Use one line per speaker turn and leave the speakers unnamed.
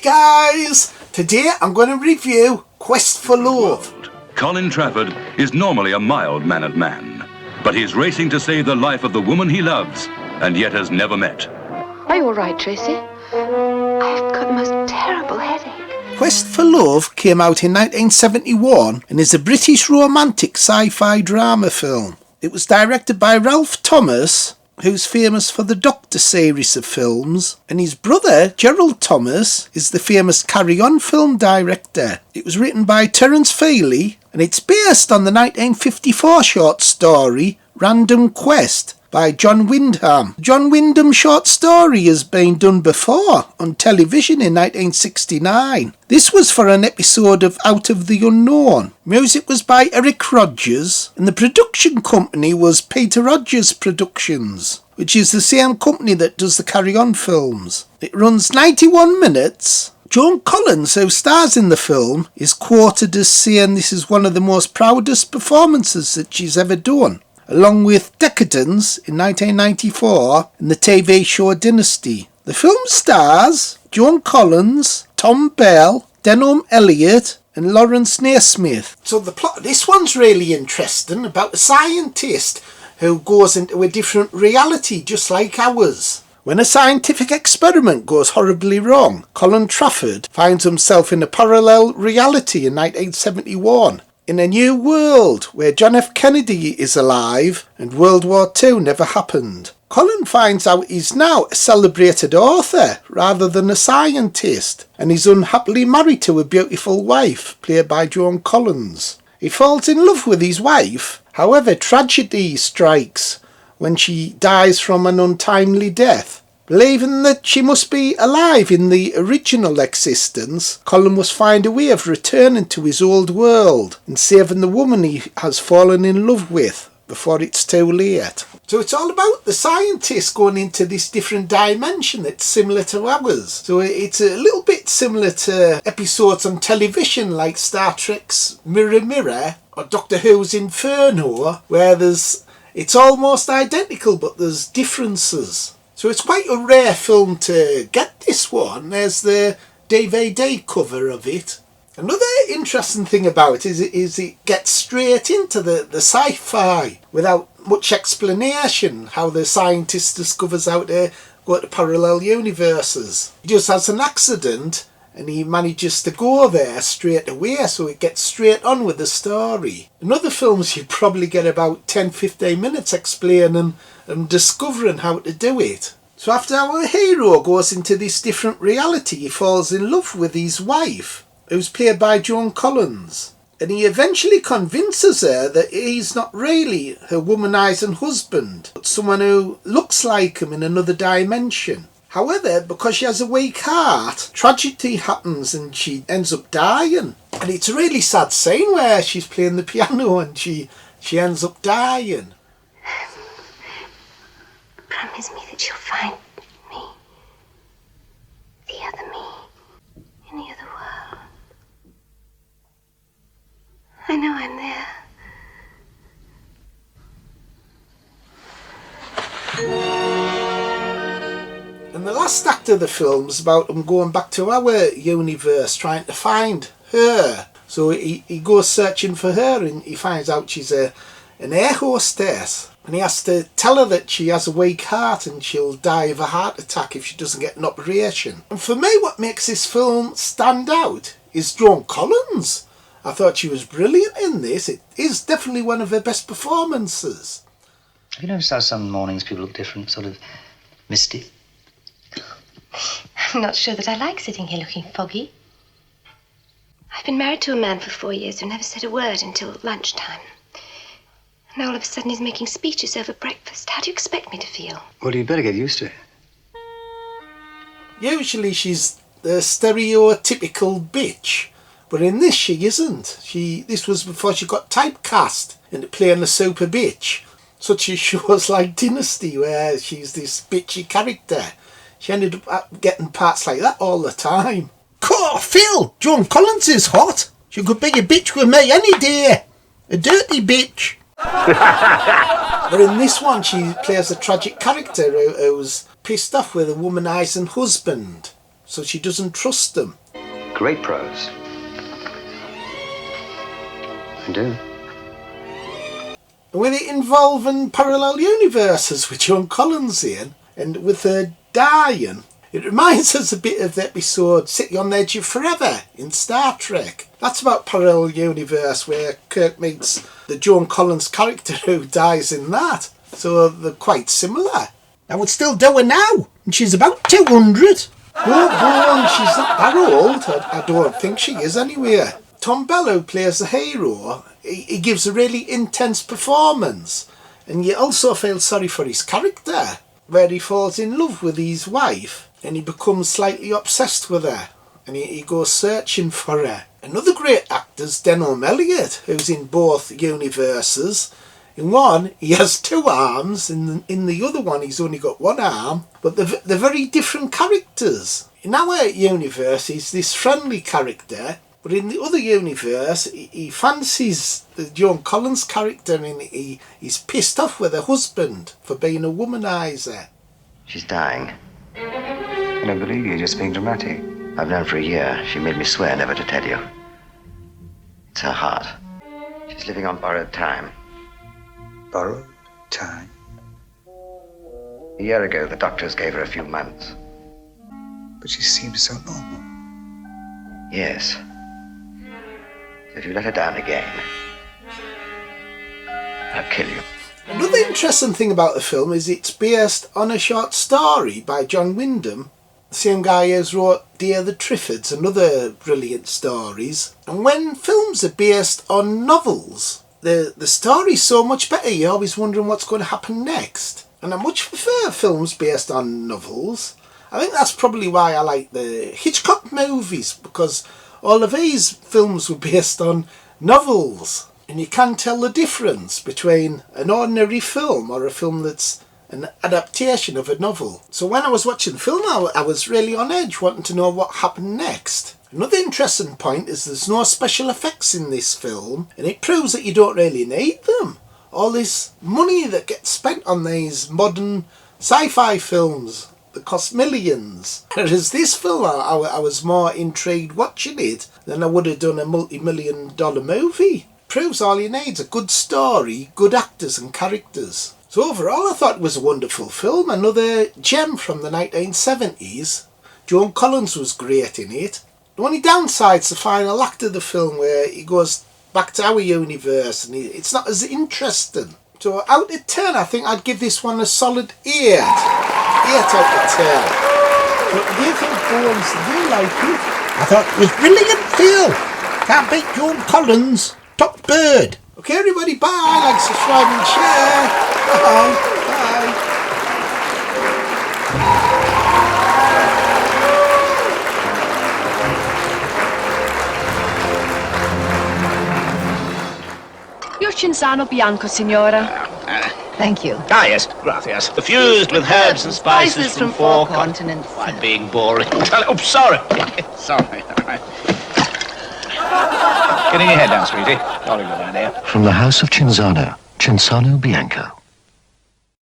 guys, today I'm going to review Quest for Love.
Colin Trafford is normally a mild-mannered man, but he's racing to save the life of the woman he loves and yet has never met.
Are you all right, Tracy? I've got the most terrible headache.
Quest for Love came out in 1971 and is a British romantic sci-fi drama film. It was directed by Ralph Thomas, who's famous for the Doctor series of films, and his brother, Gerald Thomas, is the famous Carry On film director. It was written by Terence and it's based on the 1954 short story Random Quest by John Wyndham. John Wyndham's short story has been done before on television in 1969. This was for an episode of Out of the Unknown. Music was by Eric Rodgers, and the production company was Peter Rogers Productions, which is the same company that does the Carry On films. It runs 91 minutes. Joan Collins, who stars in the film, is quoted as saying this is one of the most proudest performances that she's ever done, along with Decadence in 1994 and the TV show Dynasty. The film stars Joan Collins, Tom Bell, Denholm Elliott and Laurence Naismith. So the plot of this one's really interesting, about a scientist who goes into a different reality just like ours. When a scientific experiment goes horribly wrong, Colin Trafford finds himself in a parallel reality in 1971. In a new world where John F. Kennedy is alive and World War II never happened. Colin finds out he's now a celebrated author rather than a scientist, and he's unhappily married to a beautiful wife, played by Joan Collins. He falls in love with his wife, however tragedy strikes when she dies from an untimely death. Believing that she must be alive in the original existence, Colin must find a way of returning to his old world and saving the woman he has fallen in love with before it's too late. So it's all about the scientist going into this different dimension that's similar to ours. So it's a little bit similar to episodes on television like Star Trek's Mirror Mirror or Doctor Who's Inferno, where it's almost identical but there's differences. So it's quite a rare film to get this one. There's the DVD cover of it. Another interesting thing about it is it gets straight into the sci-fi without much explanation, how the scientist discovers how to go to parallel universes. He just has an accident and he manages to go there straight away, so it gets straight on with the story. In other films you probably get about 10-15 minutes explaining and discovering how to do it. So after our hero goes into this different reality, he falls in love with his wife, who's played by Joan Collins, and he eventually convinces her that he's not really her womanizing husband, but someone who looks like him in another dimension. However, because she has a weak heart, tragedy happens and she ends up dying. And it's a really sad scene where she's playing the piano and she ends up dying.
Promise me that you'll find me, the other me, in the other world. I know I'm there.
And the last act of the film is about him going back to our universe, trying to find her. So he goes searching for her and he finds out she's an air hostess. And he has to tell her that she has a weak heart and she'll die of a heart attack if she doesn't get an operation. And for me, what makes this film stand out is Joan Collins. I thought she was brilliant in this. It is definitely one of her best performances.
Have you noticed how some mornings people look different, sort of misty?
I'm not sure that I like sitting here looking foggy. I've been married to a man for 4 years who never said a word until lunchtime. And all of a sudden he's making speeches over breakfast. How do you expect me to feel?
Well, you'd better get used to it.
Usually she's the stereotypical bitch, but in this she isn't. This was before she got typecast into playing a super bitch, such as shows like Dynasty, where she's this bitchy character. She ended up getting parts like that all the time. Cool, Phil! Joan Collins is hot. She could be a bitch with me any day. A dirty bitch. But in this one she plays a tragic character who's pissed off with a womanizing husband. so she doesn't trust them.
Great prose. I do.
And with it involving parallel universes with Joan Collins in, and with her dying, it reminds us a bit of the episode City on the Edge of Forever in Star Trek. That's about parallel universe where Kirk meets the Joan Collins character who dies in that. So they're quite similar. I would still do her now, and she's about 200. Oh, she's not that old. I don't think she is anyway. Tom Bell, who plays the hero, he gives a really intense performance, and you also feel sorry for his character, where he falls in love with his wife and he becomes slightly obsessed with her, and he goes searching for her. Another great actor is Denholm Elliott, who's in both universes. In one, he has 2 arms, in the other one, he's only got 1 arm, but they're very different characters. In our universe, he's this friendly character, but in the other universe, he fancies the Joan Collins character, and he's pissed off with her husband for being a womanizer.
She's dying. I don't believe you're just being dramatic. I've known for a year. She made me swear never to tell you. It's her heart. She's living on borrowed time.
Borrowed time?
A year ago, the doctors gave her a few months.
But she seems so normal.
Yes. So if you let her down again, I'll kill you.
Another interesting thing about the film is it's based on a short story by John Wyndham, the same guy who's wrote Dear the Triffids and other brilliant stories. And when films are based on novels, the story's so much better, you're always wondering what's going to happen next. And I much prefer films based on novels. I think that's probably why I like the Hitchcock movies, because all of these films were based on novels. And you can tell the difference between an ordinary film or a film that's an adaptation of a novel. So when I was watching the film, I was really on edge, wanting to know what happened next. Another interesting point is there's no special effects in this film, and it proves that you don't really need them. All this money that gets spent on these modern sci-fi films that cost millions. Whereas this film, I was more intrigued watching it than I would have done a multi-million-dollar movie. Proves all you need is a good story, good actors and characters. So overall I thought it was a wonderful film, another gem from the 1970s. Joan Collins was great in it. The only downside's the final act of the film where he goes back to our universe and it's not as interesting. So out of 10 I think I'd give this one a solid 8. 8 out of 10. But do you think, Bones, do you like it? I thought it was brilliant, Phil. Can't beat Joan Collins. Top bird. Okay, everybody, bye. Like, subscribe and share. Bye.
Bye. Your Cinzano Bianco, signora.
Thank you.
Ah, yes, gracias. Suffused with herbs and spices from 4
continents.
Quite being boring. Oh, sorry. Sorry. Getting your head down, sweetie. Jolly good idea.
From the house of Cinzano, Bianco.